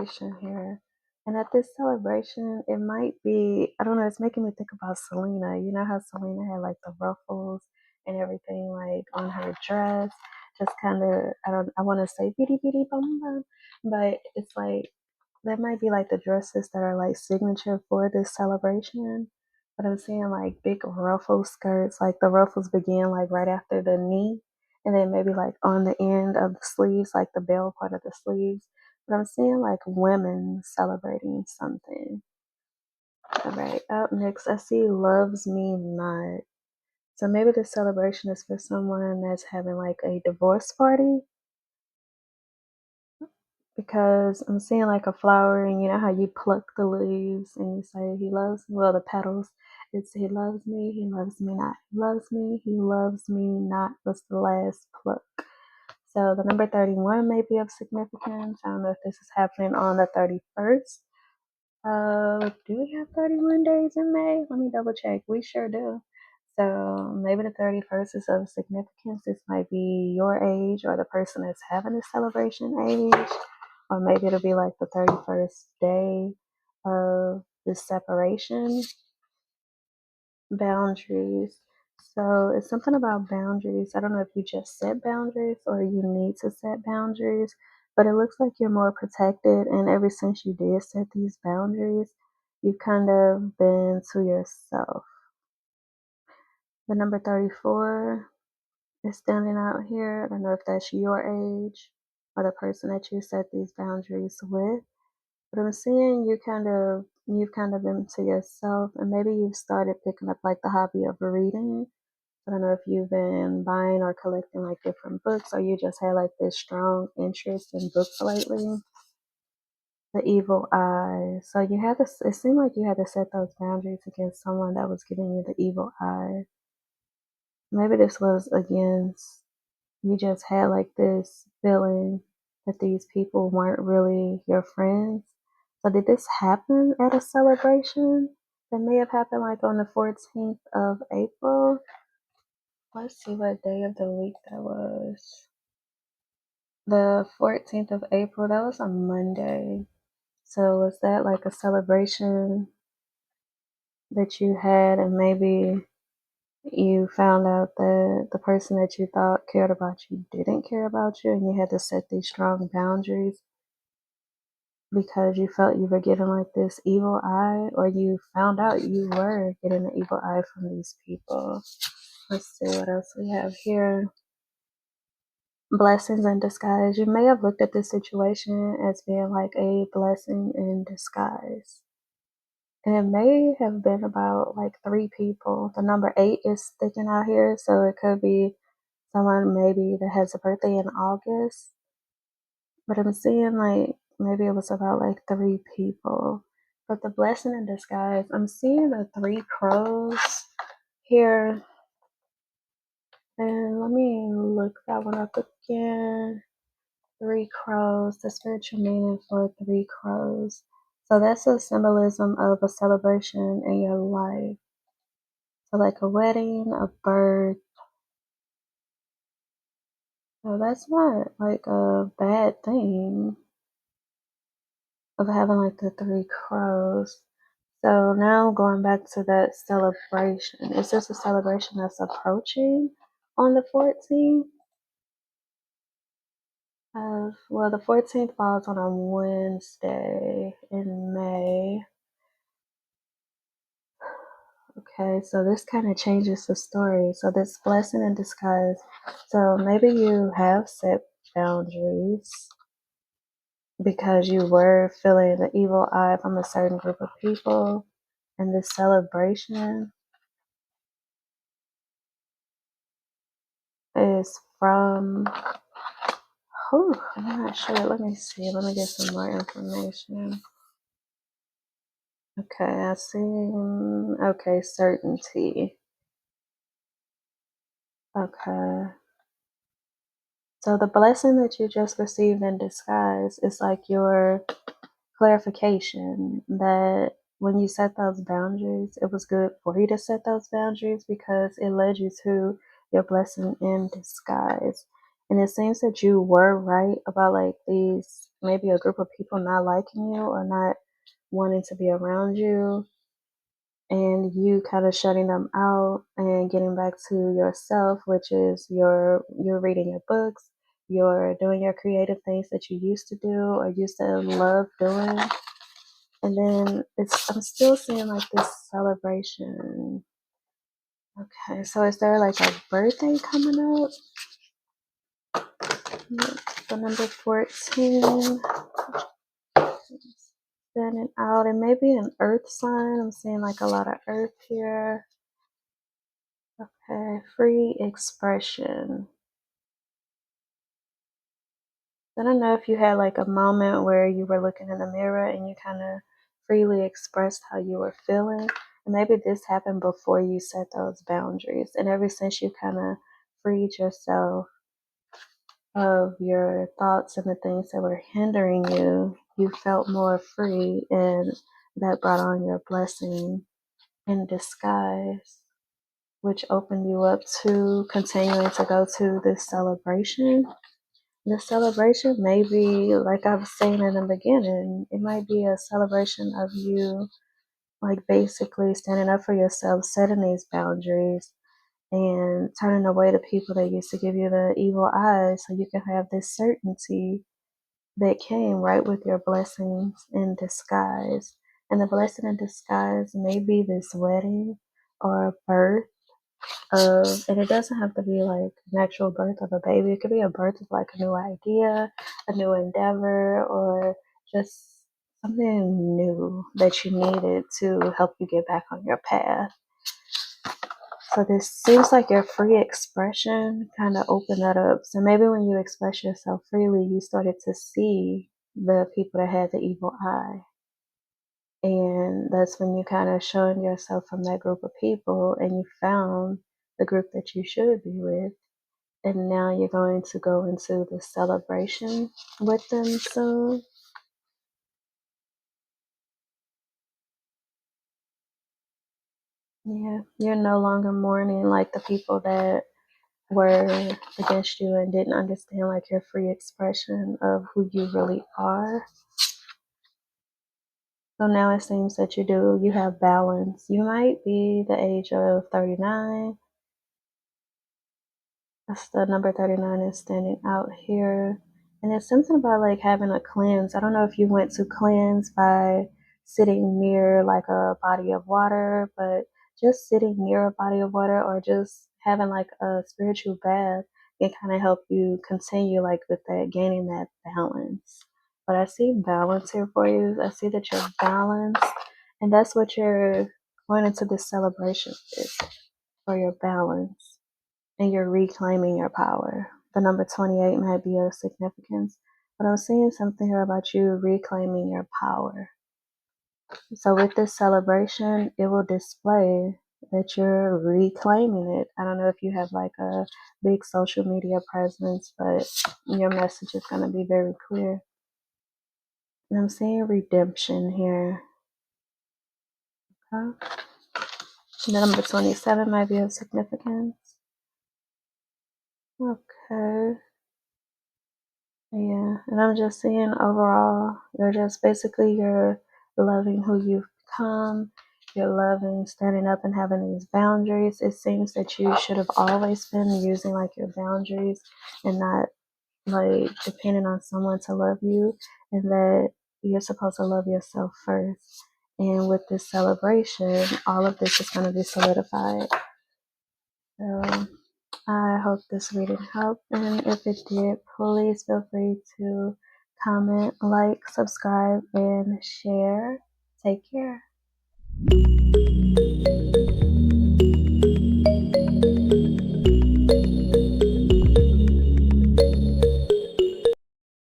celebration here. And at this celebration, it might be, I don't know, it's making me think about Selena. You know how Selena had like the ruffles and everything like on her dress? Just kind of, I want to say bitty bitty bum bum, but it's like that might be like the dresses that are like signature for this celebration. But I'm seeing like big ruffle skirts, like the ruffles begin like right after the knee, and then maybe like on the end of the sleeves, like the bell part of the sleeves. But I'm seeing like women celebrating something. All right, up next, I see Loves Me Not. So maybe the celebration is for someone that's having like a divorce party, because I'm seeing like a flower, and you know how you pluck the leaves and you say he loves me, well, the petals. It's he loves me not, he loves me not was the last pluck. So the number 31 may be of significance. I don't know if this is happening on the 31st. Do we have 31 days in May? Let me double check. We sure do. So maybe the 31st is of significance. This might be your age or the person that's having a celebration age. Or maybe it'll be like the 31st day of the separation. Boundaries. So it's something about boundaries. I don't know if you just set boundaries or you need to set boundaries, but it looks like you're more protected. And ever since you did set these boundaries, you've kind of been to yourself. The number 34 is standing out here. I don't know if that's your age or the person that you set these boundaries with. But I'm seeing you've kind of been to yourself, and maybe you've started picking up like the hobby of reading. I don't know if you've been buying or collecting like different books, or you just had like this strong interest in books lately. The evil eye. So you had to. It seemed like you had to set those boundaries against someone that was giving you the evil eye. Maybe this was against, you just had like this feeling that these people weren't really your friends. So did this happen at a celebration that may have happened like on the 14th of April? Let's see what day of the week that was. The 14th of April, that was a Monday. So was that like a celebration that you had, and maybe you found out that the person that you thought cared about you didn't care about you, and you had to set these strong boundaries because you felt you were getting like this evil eye, or you found out you were getting an evil eye from these people. Let's see what else we have here. Blessings in disguise. You may have looked at this situation as being like a blessing in disguise. And it may have been about like three people. The number 8 is sticking out here, so it could be someone maybe that has a birthday in August. But I'm seeing like maybe it was about like three people. But the blessing in disguise, I'm seeing the 3 crows here. And let me look that one up again. 3 crows, the spiritual meaning for 3 crows. So that's a symbolism of a celebration in your life. So like a wedding, a birth. So that's not like a bad thing of having like the 3 crows. So now going back to that celebration, is this a celebration that's approaching on the 14th? Well, the 14th falls on a Wednesday in May. Okay, so this kind of changes the story. So this blessing in disguise. So maybe you have set boundaries because you were feeling the evil eye from a certain group of people, and this celebration is from, I'm not sure. Let me see. Let me get some more information. Okay, I see. Okay, certainty. Okay. So the blessing that you just received in disguise is like your clarification that when you set those boundaries, it was good for you to set those boundaries because it led you to your blessing in disguise. And it seems that you were right about like these maybe a group of people not liking you or not wanting to be around you, and you kind of shutting them out and getting back to yourself, which is you're reading your books, you're doing your creative things that you used to do or used to love doing. And then I'm still seeing like this celebration. Okay, so is there like a birthday coming up? The number 14, standing out, and maybe an earth sign. I'm seeing like a lot of earth here. Okay, free expression. I don't know if you had like a moment where you were looking in the mirror and you kind of freely expressed how you were feeling. And maybe this happened before you set those boundaries. And ever since you kind of freed yourself of your thoughts and the things that were hindering you, you felt more free, and that brought on your blessing in disguise, which opened you up to continuing to go to this celebration. The celebration may be, like I was saying in the beginning, it might be a celebration of you, like basically standing up for yourself, setting these boundaries, and turning away the people that used to give you the evil eye so you can have this certainty that came right with your blessings in disguise. And the blessing in disguise may be this wedding or a birth of, and it doesn't have to be like an actual birth of a baby. It could be a birth of like a new idea, a new endeavor, or just something new that you needed to help you get back on your path. So this seems like your free expression kind of opened that up. So maybe when you express yourself freely, you started to see the people that had the evil eye. And that's when you kind of showing yourself from that group of people and you found the group that you should be with. And now you're going to go into the celebration with them soon. Yeah, you're no longer mourning like the people that were against you and didn't understand like your free expression of who you really are. So now it seems that you have balance. You might be the age of 39. That's the number 39 is standing out here. And it's something about like having a cleanse. I don't know if you went to cleanse by sitting near like a body of water, but just sitting near a body of water or just having like a spiritual bath can kind of help you continue like with that, gaining that balance. But I see balance here for you. I see that you're balanced, and that's what you're going into this celebration with, for your balance, and you're reclaiming your power. The number 28 might be of significance, but I'm seeing something here about you reclaiming your power. So with this celebration, it will display that you're reclaiming it. I don't know if you have like a big social media presence, but your message is going to be very clear. And I'm seeing redemption here. Okay. The number 27 might be of significance. Okay. Yeah, and I'm just seeing overall, you're loving who you've become. You're loving standing up and having these boundaries. It seems that you should have always been using like your boundaries and not like depending on someone to love you, and that you're supposed to love yourself first. And with this celebration, all of this is going to be solidified. So I hope this reading helped, and if it did, please feel free to comment, like, subscribe, and share. Take care.